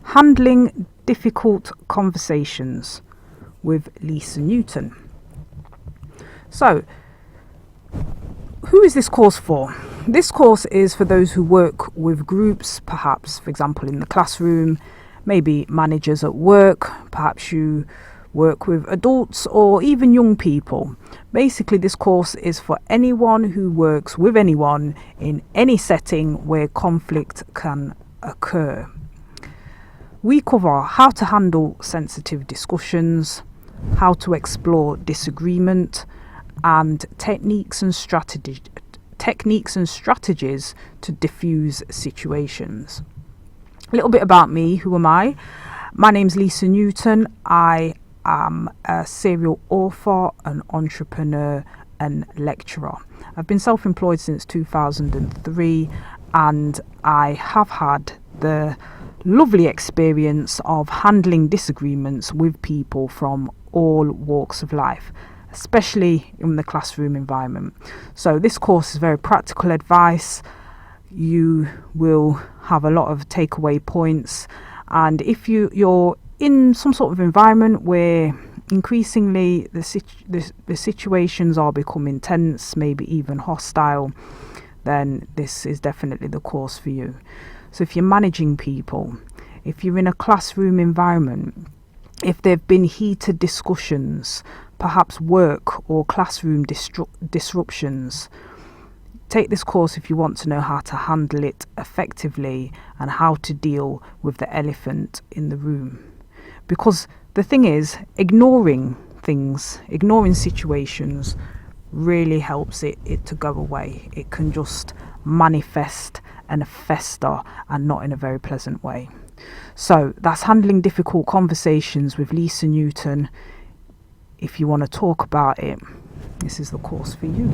Handling difficult conversations with Lisa Newton. So, who is this course for? This course is for those who work with groups, perhaps, for example, in the classroom, maybe managers at work, perhaps you work with adults or even young people. Basically, this course is for anyone who works with anyone in any setting where conflict can occur. We cover how to handle sensitive discussions, how to explore disagreement, and techniques and strategies to diffuse situations. A little bit about me. Who am I? My name's Lisa Newton. I am a serial author, an entrepreneur and lecturer. I've been self-employed since 2003, and I have had the lovely experience of handling disagreements with people from all walks of life, especially in the classroom environment. So this course is very practical advice. You will have a lot of takeaway points, and if you're in some sort of environment where increasingly the situations are becoming tense, maybe even hostile, then this is definitely the course for you. So if you're managing people, if you're in a classroom environment, if there have been heated discussions, perhaps work or classroom disruptions, take this course if you want to know how to handle it effectively and how to deal with the elephant in the room. Because the thing is, ignoring situations really helps it to go away. It can just manifest and fester, and not in a very pleasant way. So that's handling difficult conversations with Lisa Newton. If you want to talk about it, this is the course for you.